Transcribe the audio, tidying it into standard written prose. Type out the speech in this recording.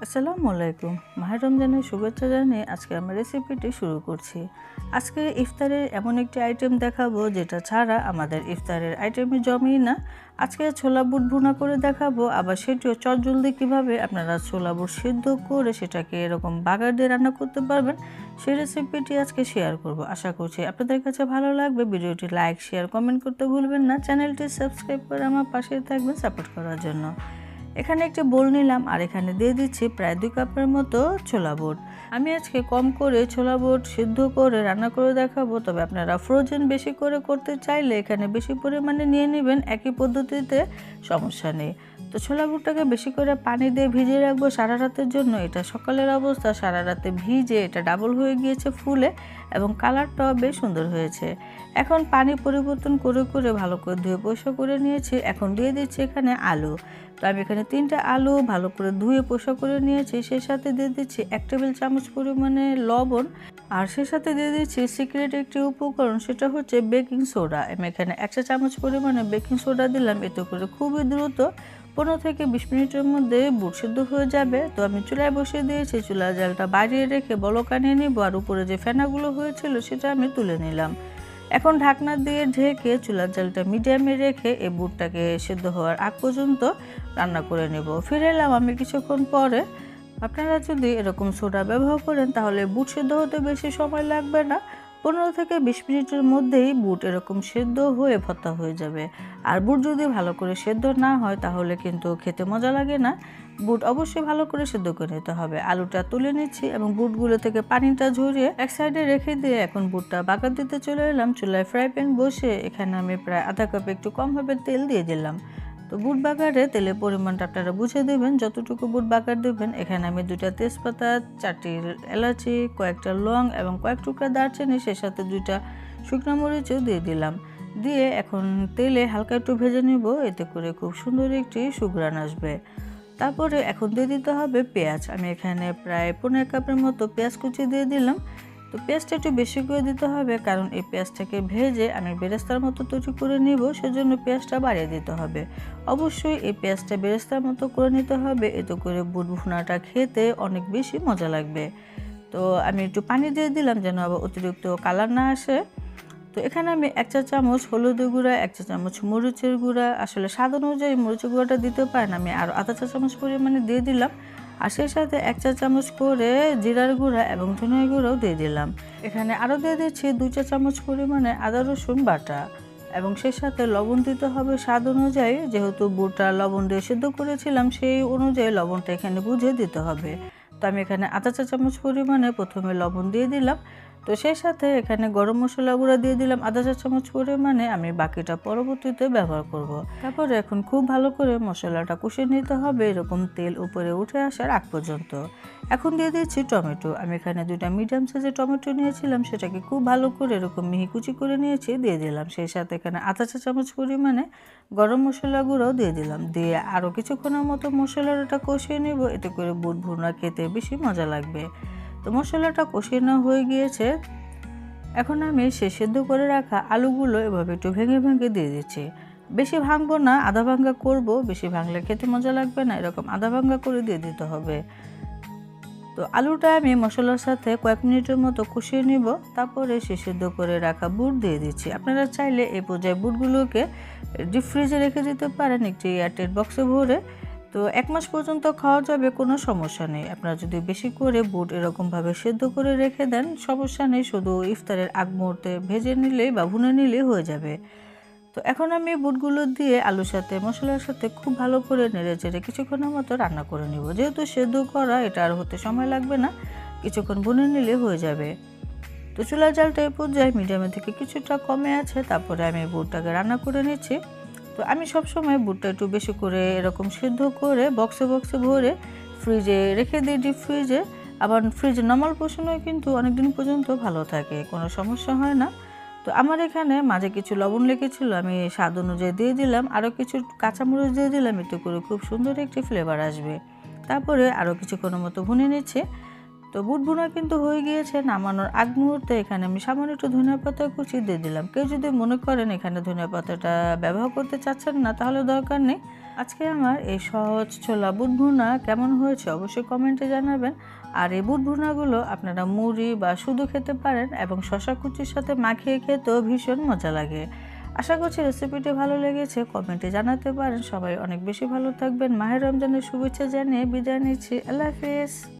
আসসালামু আলাইকুম। মাহে রমজানের শুভেচ্ছা জানিয়ে আজকে আমার রেসিপিটি শুরু করছি। আজকে ইফতারের এমন একটি আইটেম দেখাবো যেটা ছাড়া আমাদের ইফতারের আইটেমই জমেই না। আজকে ছোলা বুট ভুনা করে দেখাবো, আবার সেটিও চটজলদি কীভাবে আপনারা ছোলা বুট সিদ্ধ করে সেটাকে এরকম বাগার দিয়ে রান্না করতে পারবেন, সেই রেসিপিটি আজকে শেয়ার করব। আশা করছি আপনাদের কাছে ভালো লাগবে। ভিডিওটি লাইক, শেয়ার, কমেন্ট করতে ভুলবেন না। চ্যানেলটি সাবস্ক্রাইব করে আমার পাশে থাকবেন সাপোর্ট করার জন্য। এখানে একটি বোল নিলাম আর এখানে দিয়ে দিচ্ছি প্রায় 2 কাপের মতো ছোলা বুট। আমি আজকে কম করে ছোলা বুট সিদ্ধ করে রান্না করে দেখাবো, তবে আপনারা ফ্রোজেন বেশি করে করতে চাইলে এখানে বেশি পরিমাণে নিয়ে নেবেন, একই পদ্ধতিতে সমস্যা নেই। তো ছোলা বুটটাকে বেশি করে পানি দিয়ে ভিজিয়ে রাখবো সারা রাতের জন্য। এটা সকালের অবস্থা, সারা রাতে ভিজে এটা ডাবল হয়ে গিয়েছে ফুলে এবং কালারটাও বেশ সুন্দর হয়েছে। এখন পানি পরিবর্তন করে করে ভালো করে ধুয়ে পরিষ্কার করে নিয়েছি। এখন দিয়ে দিচ্ছি এখানে আলু। তো আমি এখানে 3টা আলু ভালো করে ধুয়ে পরিষ্কার করে নিয়েছি। সেই সাথে দিয়ে দিচ্ছি 1 টেবিল চামচ পরিমাণে লবণ, আর সেই সাথে দিয়ে দিচ্ছি সিক্রেট একটি উপকরণ, সেটা হচ্ছে বেকিং সোডা। আমি এখানে 1 চা চামচ পরিমাণে বেকিং সোডা দিলাম। এতে করে খুবই দ্রুত 15 থেকে 20 মিনিটের মধ্যে বুট সিদ্ধ হয়ে যাবে। তো আমি চুলায় বসিয়ে দিয়েছি, চুলার জালটা বাড়িয়ে রেখে বলক আনিয়ে নিব, আর উপরে যে ফেনাগুলো হয়েছিল সেটা আমি তুলে নিলাম। এখন ঢাকনা দিয়ে ঢেকে চুলার জালটা মিডিয়ামে রেখে এই বুটটাকে সিদ্ধ হওয়ার আগ পর্যন্ত রান্না করে নেব। ফিরে এলাম আমি কিছুক্ষণ পরে। আপনারা যদি এরকম সোডা ব্যবহার করেন তাহলে বুট সিদ্ধ হতে বেশি সময় লাগবে না। 15 থেকে 20 মিনিটের মধ্যেই বুট এরকম সেদ্ধ হয়ে ভর্তা হয়ে যাবে। আর বুট যদি ভালো করে সেদ্ধ না হয় তাহলে কিন্তু খেতে মজা লাগে না। বুট অবশ্যই ভালো করে সেদ্ধ করে নিতে হবে। আলুটা তুলে নিচ্ছি এবং বুটগুলো থেকে পানিটা ঝরিয়ে এক সাইডে রেখে দিয়ে এখন বুটটা বাগার দিতে চলে এলাম। চুলায় ফ্রাই প্যান বসে এখানে আমি প্রায় আধা কাপ একটু কম হবে তেল দিয়ে দিলাম। তো বুট বাগারে তেলের পরিমাণটা আপনারা বুঝে দেবেন যতটুকু বুট বাগার দেবেন। এখানে আমি 2টা তেজপাতা, 4টি এলাচি, কয়েকটা লং এবং কয়েক টুকরা দারচিনি, সেই সাথে 2টা শুকনো মরিচও দিয়ে দিলাম। দিয়ে এখন তেলে হালকা একটু ভেজে নিব, এতে করে খুব সুন্দর একটি সুঘ্রাণ আসবে। তারপরে এখন দিয়ে দিতে হবে পেঁয়াজ। আমি এখানে প্রায় 15 কাপের মতো পেঁয়াজ কুচি দিয়ে দিলাম। তো পেঁয়াজটা একটু বেশি করে দিতে হবে, কারণ এই পেঁয়াজটাকে ভেজে আমি বেরেস্তার মতো তৈরি করে নিব, সেজন্য পেঁয়াজটা বাড়িয়ে দিতে হবে। অবশ্যই এই পেঁয়াজটা বেরেস্তার মতো করে নিতে হবে, এতে করে বুট ভুনাটা খেতে অনেক বেশি মজা লাগবে। তো আমি একটু পানি দিয়ে দিলাম যেন আবার অতিরিক্ত কালার না আসে। তো এখানে আমি 1 চা চামচ হলুদের গুঁড়া, 1 চা চামচ মরিচের গুঁড়া, আসলে স্বাদ অনুযায়ী মরিচের গুঁড়াটা দিতে পারেন, আমি আরও আধা চা চামচ পরিমাণে দিয়ে দিলাম। আর সেই সাথে 1 চা চামচ করে জিরার গুঁড়া এবং ধনিয়া গুঁড়াও দিয়ে দিলাম। এখানে আরও দিয়ে দিচ্ছি 2 চা চামচ পরিমাণে আদা রসুন বাটা, এবং সেই সাথে লবণ দিতে হবে স্বাদ অনুযায়ী। যেহেতু বুটটা লবণ দিয়ে সিদ্ধ করেছিলাম সেই অনুযায়ী লবণটা এখানে বুঝে দিতে হবে। তো আমি এখানে আধা চা চামচ পরিমাণে প্রথমে লবণ দিয়ে দিলাম। তো সেই সাথে এখানে গরম মশলা গুঁড়া দিয়ে দিলাম আধা চা চামচ পরিমাণে, আমি বাকিটা পরবর্তীতে ব্যবহার করব। তারপরে এখন খুব ভালো করে মশলাটা কষিয়ে নিতে হবে এরকম তেল উপরে উঠে আসার আগ পর্যন্ত। এখন দিয়ে দিচ্ছি টমেটো। আমি এখানে 2টা মিডিয়াম সাইজের টমেটো নিয়েছিলাম, সেটাকে খুব ভালো করে এরকম মিহি কুচি করে নিয়েছি, দিয়ে দিলাম। সেই সাথে এখানে আধা চা চামচ পরিমাণে গরম মশলা গুঁড়াও দিয়ে দিলাম। দিয়ে আরও কিছুক্ষণের মতো মশলাটা কষিয়ে নেব, এতে করে বুট ভুনা খেতে বেশি মজা লাগবে। তো মশলাটা কষিয়ে নেওয়া হয়ে গিয়েছে। এখন আমি সে সেদ্ধ করে রাখা আলুগুলো এভাবে একটু ভেঙে ভেঙে দিয়ে দিচ্ছি। বেশি ভাঙবো না, আধা ভাঙা করব, বেশি ভাঙলে খেতে মজা লাগবে না, এরকম আধা ভাঙা করে দিয়ে দিতে হবে। তো আলুটা আমি মশলার সাথে কয়েক মিনিটের মতো কষিয়ে নিব। তারপরে সে সেদ্ধ করে রাখা বুট দিয়ে দিচ্ছি। আপনারা চাইলে এই পর্যায়ে বুটগুলোকে ডিপ ফ্রিজে রেখে দিতে পারেন একটি এয়ারটাইট বক্সে ভরে। তো 1 মাস পর্যন্ত খাওয়া যাবে, কোনো সমস্যা নেই। আপনারা যদি বেশি করে বুট এরকমভাবে সেদ্ধ করে রেখে দেন সমস্যা নেই, শুধু ইফতারের আগ মুহূর্তে ভেজে নিলেই বা ভুনে নিলেই হয়ে যাবে। তো এখন আমি বুটগুলো দিয়ে আলুর সাথে মশলার সাথে খুব ভালো করে নেড়ে চেড়ে কিছুক্ষণের মতো রান্না করে নিব। যেহেতু সেদ্ধ করা, এটা আর হতে সময় লাগবে না, কিছুক্ষণ ভুনে নিলে হয়ে যাবে। তো চুলার জালটা এই পর্যায়ে মিডিয়ামের থেকে কিছুটা কমে আছে। তারপরে আমি বুটটাকে রান্না করে নিচ্ছি। তো আমি সবসময় বুটটা একটু বেশি করে এরকম সিদ্ধ করে বক্সে বক্সে ভরে ফ্রিজে রেখে দিই, ডিপ ফ্রিজে। আবার ফ্রিজে নর্মাল পোষণও কিন্তু অনেকদিন পর্যন্ত ভালো থাকে, কোনো সমস্যা হয় না। তো আমার এখানে মাঝে কিছু লবণ লেগেছিল, আমি স্বাদ অনুযায়ী দিয়ে দিলাম। আরও কিছু কাঁচামরিচ দিয়ে দিলাম, এতে করে খুব সুন্দর একটি ফ্লেভার আসবে। তারপরে আরও কিছুক্ষণের মতো ভুনে নিচ্ছে। তো বুট ভুনা কিন্তু হয়ে গিয়েছে। নামানোর আগ মুহূর্তে এখানে আমি সামান্য একটু ধনিয়া পাতা কুচি দিয়ে দিলাম। কেউ যদি মনে করেন এখানে ধনিয়া পাতাটা ব্যবহার করতে চাচ্ছেন না, তাহলে দরকার নেই। আজকে আমার এই সহজ ছোলা বুট ভুনা কেমন হয়েছে অবশ্যই কমেন্টে জানাবেন। আর এই বুট ভুনাগুলো আপনারা মুড়ি বা শুধু খেতে পারেন এবং শসা কুচির সাথে মাখিয়ে খেতেও ভীষণ মজা লাগে। আশা করছি রেসিপিটি ভালো লেগেছে, কমেন্টে জানাতে পারেন। সবাই অনেক বেশি ভালো থাকবেন। মাহে রমজানের শুভেচ্ছা জানিয়ে বিদায় নিচ্ছি। আল্লাহ হাফেজ।